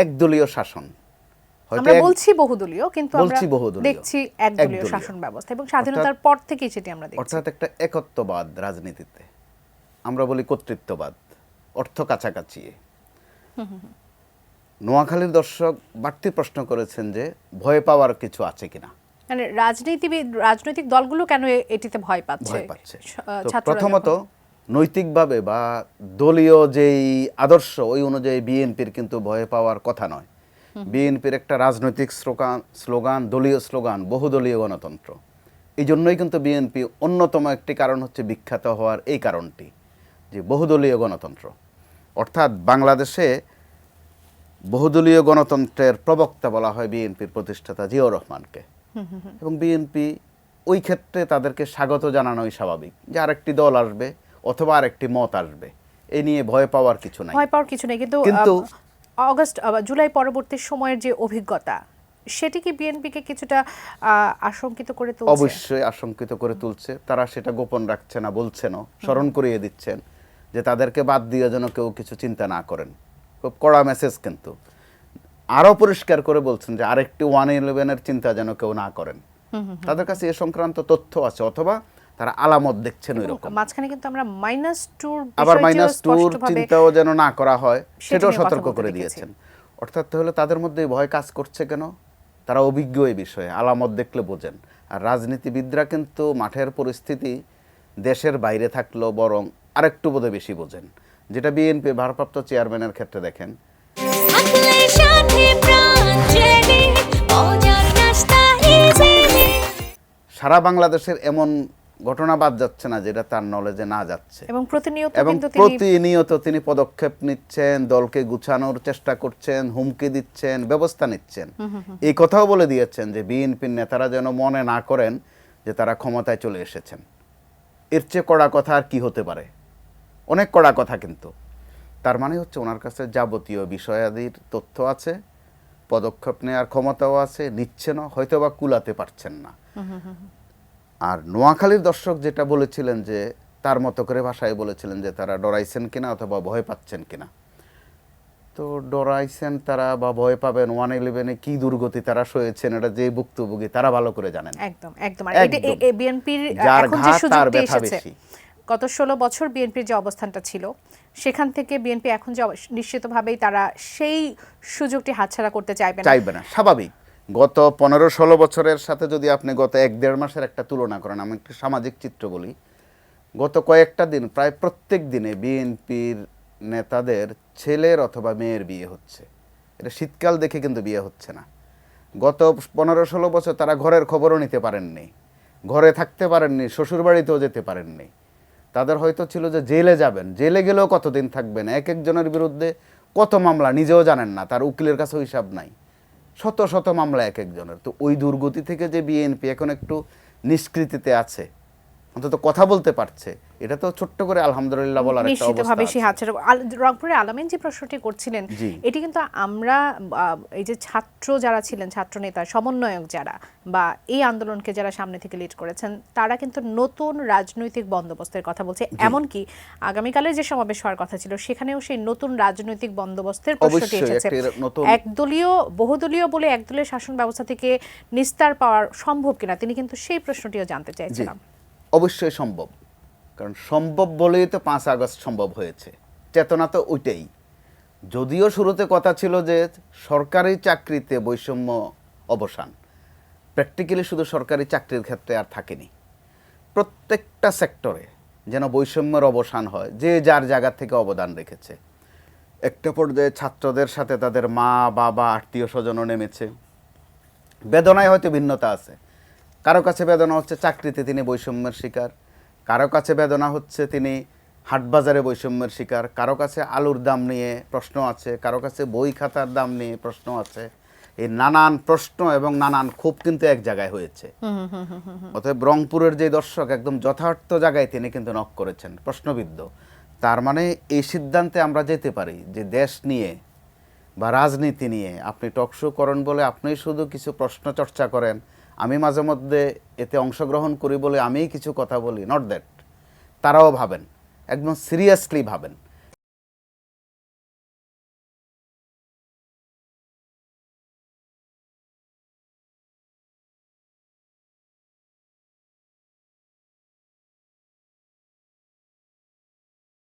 একদলীয় শাসন, আমরা বলছি বহুদলীয়, কিন্তু আমরা বহুদলীয়, দেখছি একদলীয় শাসন ব্যবস্থা, এবং স্বাধীনতার পর থেকেই সেটি আমরা দেখছি। অর্থাৎ একটা একত্ববাদ রাজনীতিতে, আমরা বলি কর্তৃত্ববাদ, অর্থ কাছাকাছি। নোয়াখালীর দর্শক বাড়তি প্রশ্ন করেছেন যে ভয় পাওয়ার কিছু আছে কিনা, মানে রাজনৈতিক দলগুলো কেন এটিতে ভয় পাচ্ছে? প্রথমত নৈতিকভাবে বা দলীয় যেই আদর্শ ওই অনুযায়ী বিএনপির কিন্তু ভয় পাওয়ার কথা নয়। বিএনপির একটা রাজনৈতিক স্লোগান, দলীয় স্লোগান বহুদলীয় গণতন্ত্র। এই জন্যই কিন্তু বিএনপি অন্যতম একটি কারণ হচ্ছে বিখ্যাত হওয়ার এই কারণটি যে বহুদলীয় গণতন্ত্র, অর্থাৎ বাংলাদেশে বহুদলীয় গণতন্ত্রের প্রবক্তা বলা হয় বিএনপির প্রতিষ্ঠাতা জিয়াউর রহমানকে, এবং বিএনপি ওই ক্ষেত্রে তাদেরকে স্বাগত জানানোই স্বাভাবিক যে আরেকটি দল আসবে অথবা আরেকটি মত আসবে, এই নিয়ে ভয় পাওয়ার কিছু নাই। কিন্তু জুলাই পরবর্তী সময়ের যে অভিজ্ঞতা, সেটি কি বিএনপিকে কিছুটা আশঙ্কিত করে তুলছে? অবশ্যই আশঙ্কিত করে তুলছে। তারা সেটা গোপন রাখছে না, বলছেনও, স্মরণ করিয়ে দিচ্ছেন যে তাদেরকে বাদ দিয়ে যেন কেউ কিছু চিন্তা না করেন। খুব কড়া মেসেজ, কিন্তু আরো পরিষ্কার করে বলছেন যে আরেকটি 111-এর চিন্তা যেন কেউ না করেন। তাদের কাছে এ সংক্রান্ত তথ্য আছে, অথবা তারা আলামত দেখছেন ওই রকম। মাঝখানে কিন্তু আমরা -2 চিন্তাও যেন না করা হয় সেটাও সতর্ক করে দিয়েছেন। অর্থাৎ তাহলে তাদের মধ্যে ভয় কাজ করছে কেন? তারা অভিজ্ঞ এই বিষয়ে, আলামত দেখলে বোঝেন। আর রাজনীতিবিদরা কিন্তু মাঠের পরিস্থিতি দেশের বাইরে থাকলেও বরং আরেকটু বোধহয় বেশি বোঝেন, যেটা বিএনপি ভারপ্রাপ্ত চেয়ারম্যানের ক্ষেত্রে দেখেন। সারা বাংলাদেশের এমন ঘটনা বাদ যাচ্ছে না যেটা তার নলেজে না যাচ্ছে, এবং প্রতিনিয়ত তিনি পদক্ষেপ নিচ্ছেন, দলকে গুছানোর চেষ্টা করছেন, হুমকি দিচ্ছেন, ব্যবস্থা নিচ্ছেন। এই কথাও বলে দিয়েছেন যে বিএনপির নেতারা যেন মনে না করেন যে তারা ক্ষমতায় চলে এসেছেন। এর চেয়ে কড়া কথা আর কি হতে পারে? অনেক কড়া কথা, কিন্তু তার মানে হচ্ছে ওনার কাছে যাবতীয় বিষয়াদির তথ্য আছে, পদক্ষেপ নেওয়ার ক্ষমতাও আছে, নিচ্ছেনও, হয়তো বা কুলাতে পারছেন না। আর নোয়াখালীর দর্শক যেটা বলেছিলেন যে তার মতো করে ভাষায় বলেছিলেন যে তারা ডরাইছেন কিনা অথবা ভয় পাচ্ছেন কিনা, তো ডরাইছেন তারা বা ভয় পাবেন 111-এ কি দুর্গতি তারা সয়েছেন, এটা যে ভুক্তভোগী তারা ভালো করে জানেন। একদম একদম। এটা বিএনপির এখন যে সুযোগটা এসেছে, গত 16 বছর বিএনপির যে অবস্থানটা ছিল, সেখান থেকে বিএনপি এখন যে নিশ্চিতভাবেই তারা সেই সুযোগটি হাতছাড়া করতে চাইবে না, স্বাভাবিক। গত 15-16 বছরের সাথে যদি আপনি গত 1-1.5 মাসের একটা তুলনা করেন, আমি একটু সামাজিক চিত্র বলি। গত কয়েকটা দিন প্রায় প্রত্যেক দিনে বিএনপির নেতাদের ছেলের অথবা মেয়ের বিয়ে হচ্ছে। এটা শীতকাল দেখে কিন্তু বিয়ে হচ্ছে না। গত 15-16 বছর তারা ঘরের খবরও নিতে পারেননি, ঘরে থাকতে পারেননি, শ্বশুরবাড়িতেও যেতে পারেননি। তাদের হয়তো ছিল যে জেলে যাবেন, জেলে গেলেও কতদিন থাকবেন, এক একজনের বিরুদ্ধে কত মামলা নিজেও জানেন না, তার উকিলের কাছেও হিসাব নাই, শত শত মামলা এক একজনের। তো ওই দুর্গতি থেকে যে বিএনপি এখন একটু নিষ্কৃতিতে আছে, অন্তত কথা বলতে পারছে, এটা তো ছোট্ট করে আলহামদুলিল্লাহ বলার একটা অবস্থা নিশ্চিতভাবে সেই হাতছাড়া। রংপুরে আলামিন যে প্রশ্নটি করছিলেন, এটি কিন্তু আমরা এই যে ছাত্র যারা ছিলেন, ছাত্র নেতা, সমন্বয়ক যারা, বা এই আন্দোলনকে যারা সামনে থেকে লিড করেছেন, তারা কিন্তু নতুন রাজনৈতিক বন্দোবস্তের কথা বলছে। এমনকি আগামীকালের যে সমাবেশ হওয়ার কথা ছিল, সেখানেও সেই নতুন রাজনৈতিক বন্দোবস্তের প্রশ্নটি এসেছে। একদলীয়, বহুদলীয় বলে একদলীয় শাসন ব্যবস্থা থেকে নিস্তার পাওয়ার সম্ভব কিনা, তিনি কিন্তু সেই প্রশ্নটিও জানতে চাইছিলাম। অবশ্যই সম্ভব, কারণ সম্ভব বলেই তো 5 আগস্ট সম্ভব হয়েছে। চেতনা তো ওইটাই। যদিও শুরুতে কথা ছিল যে সরকারি চাকরিতে বৈষম্য অবসান, প্র্যাকটিক্যালি শুধু সরকারি চাকরির ক্ষেত্রে আর থাকেনি, প্রত্যেকটা সেক্টরে যেন বৈষম্যের অবসান হয়, যে যার জায়গা থেকে অবদান রেখেছে। একটা পর্যায়ে ছাত্রদের সাথে তাদের মা বাবা আত্মীয় স্বজনও নেমেছে। বেদনায় হয়তো ভিন্নতা আছে, কারো কাছে বেদনা হচ্ছে চাকরিতে তিনি বৈষম্যের শিকার, কারো কাছে বেদনা হচ্ছে তিনি হাটবাজারে বৈষম্যের শিকার, কারো কাছে আলুর দাম নিয়ে প্রশ্ন আছে, কারো কাছে বই খাতার দাম নিয়ে প্রশ্ন আছে। এই নানান প্রশ্ন এবং নানান ক্ষোভ কিন্তু এক জায়গায় হয়েছে। অতএব রংপুরের যে দর্শক একদম যথার্থ জায়গায় তিনি কিন্তু নক করেছেন, প্রশ্নবিদ্ধ। তার মানে এই সিদ্ধান্তে আমরা যেতে পারি যে দেশ নিয়ে বা রাজনীতি নিয়ে আপনি টকশো করেন বলে আপনি শুধু কিছু প্রশ্ন চর্চা করেন, আমি মাঝে মধ্যে এতে অংশগ্রহণ করি বলে আমিই কিছু কথা বলি, নট দ্যাট। তারাও ভাবেন, একদম সিরিয়াসলি ভাবেন।